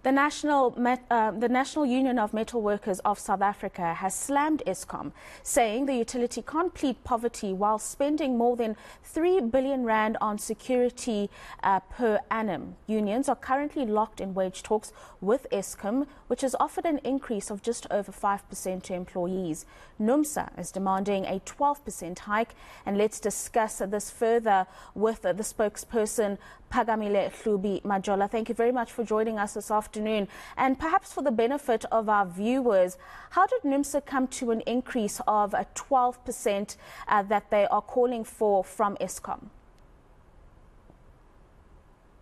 The National Union of Metal Workers of South Africa has slammed Eskom, saying the utility can't plead poverty while spending more than 3 billion rand on security per annum. Unions are currently locked in wage talks with Eskom, which has offered an increase of just over 5% to employees. Numsa is demanding a 12% hike, and let's discuss this further with the spokesperson, Phakamile Hlubi-Majola. Thank you very much for joining us this afternoon. And perhaps for the benefit of our viewers, how did Numsa come to an increase of 12% that they are calling for from Eskom?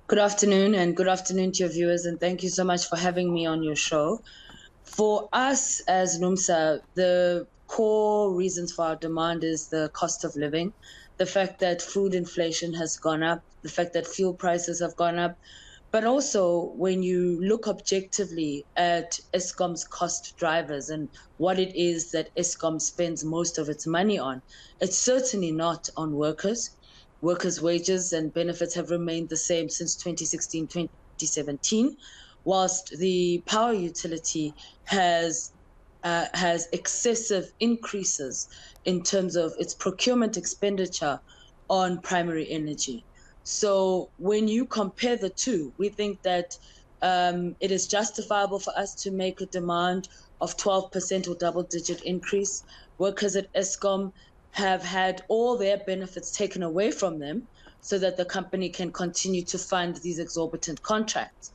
Good afternoon, and good afternoon to your viewers, and thank you so much for having me on your show. For us as Numsa, the core reasons for our demand is the cost of living, the fact that food inflation has gone up, the fact that fuel prices have gone up, but also when you look objectively at Eskom's cost drivers and what it is that Eskom spends most of its money on, it's certainly not on workers. Workers' wages and benefits have remained the same since 2016, 2017, whilst the power utility has excessive increases in terms of its procurement expenditure on primary energy. So when you compare the two, we think that it is justifiable for us to make a demand of 12% or double-digit increase. Workers at Eskom have had all their benefits taken away from them so that the company can continue to fund these exorbitant contracts.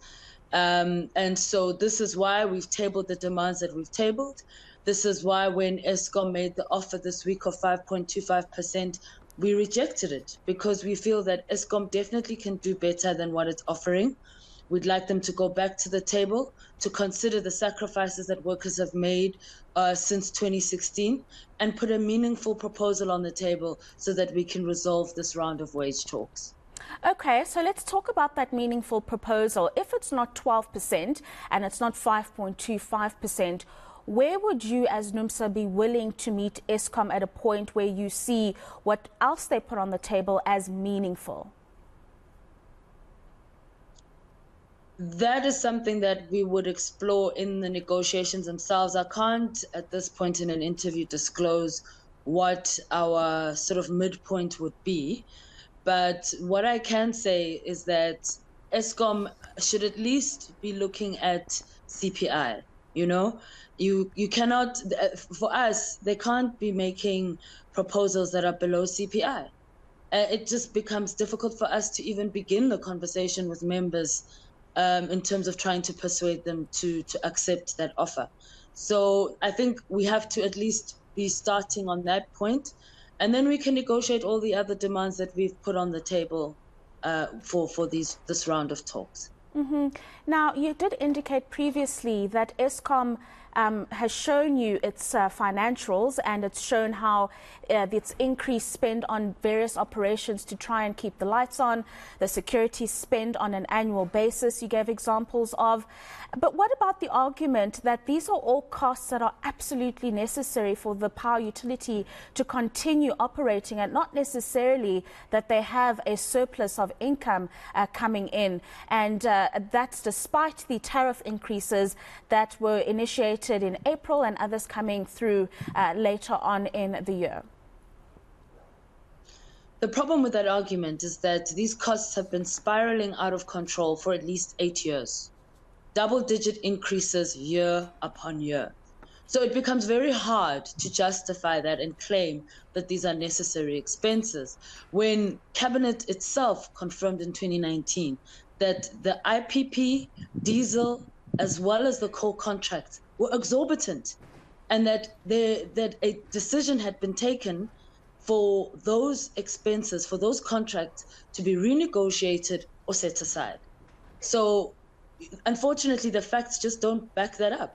And so this is why we've tabled the demands that we've tabled. This is why when Eskom made the offer this week of 5.25%, we rejected it because we feel that Eskom definitely can do better than what it's offering. We'd like them to go back to the table to consider the sacrifices that workers have made since 2016 and put a meaningful proposal on the table so that we can resolve this round of wage talks. Okay, so let's talk about that meaningful proposal. If it's not 12% and it's not 5.25%, where would you as Numsa be willing to meet Eskom at a point where you see what else they put on the table as meaningful? That is something that we would explore in the negotiations themselves. I can't, at this point in an interview, disclose what our sort of midpoint would be. But what I can say is that Eskom should at least be looking at CPI. You know, you cannot, for us, they can't be making proposals that are below CPI. It just becomes difficult for us to even begin the conversation with members in terms of trying to persuade them to accept that offer. So I think we have to at least be starting on that point, and then we can negotiate all the other demands that we've put on the table for this round of talks. Mm-hmm. Now, you did indicate previously that Eskom has shown you its financials, and it's shown how its increased spend on various operations to try and keep the lights on, the security spend on an annual basis you gave examples of. But what about the argument that these are all costs that are absolutely necessary for the power utility to continue operating, and not necessarily that they have a surplus of income coming in? And that's despite the tariff increases that were initiated in April and others coming through later on in the year. The problem with that argument is that these costs have been spiraling out of control for at least 8 years. Double-digit increases year upon year. So it becomes very hard to justify that and claim that these are necessary expenses when Cabinet itself confirmed in 2019 that the IPP, diesel, as well as the coal contracts were exorbitant, and that a decision had been taken for those expenses, for those contracts to be renegotiated or set aside. So unfortunately, the facts just don't back that up.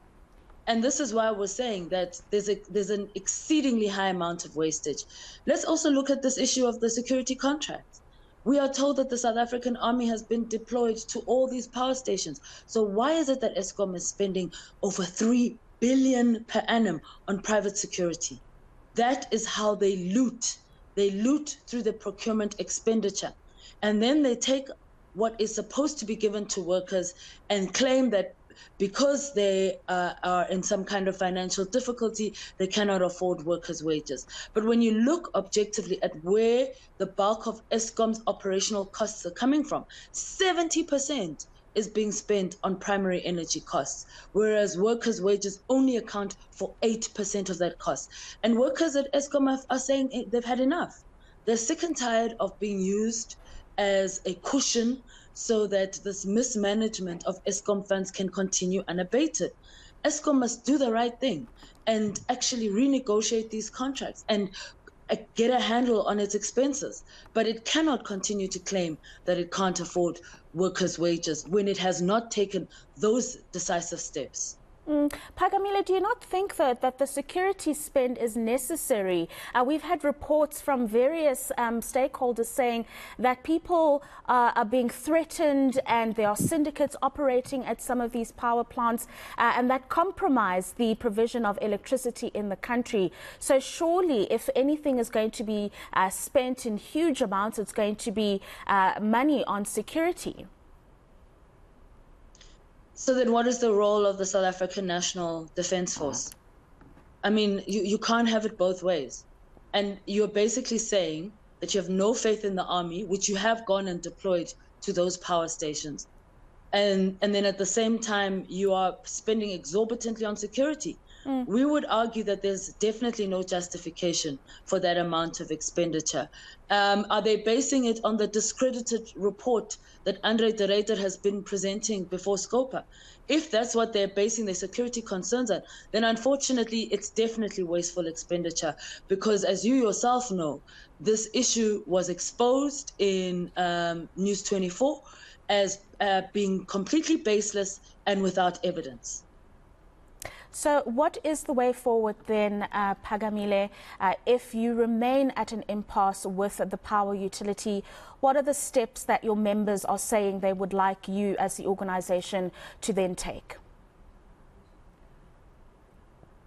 And this is why we're saying that there's an exceedingly high amount of wastage. Let's also look at this issue of the security contracts. We are told that the South African Army has been deployed to all these power stations. So why is it that Eskom is spending over 3 billion per annum on private security? That is how they loot. They loot through the procurement expenditure. And then they take what is supposed to be given to workers and claim that because they are in some kind of financial difficulty, they cannot afford workers' wages. But when you look objectively at where the bulk of Eskom's operational costs are coming from, 70% is being spent on primary energy costs, whereas workers' wages only account for 8% of that cost. And workers at Eskom are saying they've had enough. They're sick and tired of being used as a cushion so that this mismanagement of Eskom funds can continue unabated. Eskom must do the right thing and actually renegotiate these contracts and get a handle on its expenses. But it cannot continue to claim that it can't afford workers' wages when it has not taken those decisive steps. Phakamile, do you not think that the security spend is necessary? We've had reports from various stakeholders saying that people are being threatened and there are syndicates operating at some of these power plants and that compromise the provision of electricity in the country. So surely if anything is going to be spent in huge amounts, it's going to be money on security. So then what is the role of the South African National Defence Force? I mean, you can't have it both ways. And you're basically saying that you have no faith in the army, which you have gone and deployed to those power stations. And then at the same time, you are spending exorbitantly on security. We would argue that there's definitely no justification for that amount of expenditure. Are they basing it on the discredited report that Andre de Ruyter has been presenting before SCOPA? If that's what they're basing their security concerns on, then unfortunately it's definitely wasteful expenditure, because as you yourself know, this issue was exposed in News 24 as being completely baseless and without evidence. So what is the way forward then, Phakamile, if you remain at an impasse with the power utility? What are the steps that your members are saying they would like you as the organization to then take?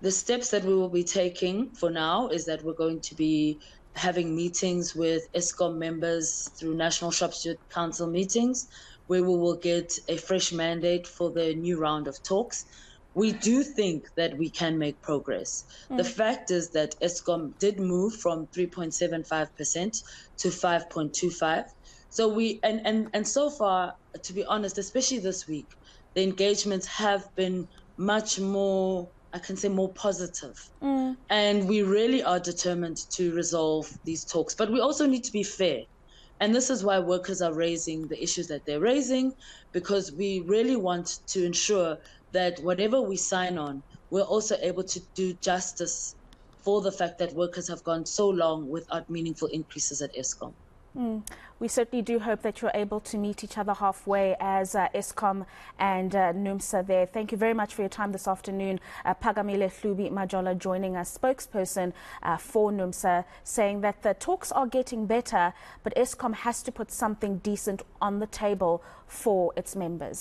The steps that we will be taking for now is that we're going to be having meetings with Eskom members through National Shop-Steward Council meetings, where we will get a fresh mandate for the new round of talks. We do think that we can make progress. The fact is that Eskom did move from 3.75% to 5.25%. So we and so far, to be honest, especially this week, the engagements have been much more, I can say, more positive. And we really are determined to resolve these talks. But we also need to be fair. And this is why workers are raising the issues that they're raising, because we really want to ensure that whatever we sign on, we're also able to do justice for the fact that workers have gone so long without meaningful increases at Eskom. We certainly do hope that you're able to meet each other halfway as Eskom and Numsa there. Thank you very much for your time this afternoon. Phakamile Hlubi-Majola joining us, spokesperson for Numsa, saying that the talks are getting better, but Eskom has to put something decent on the table for its members.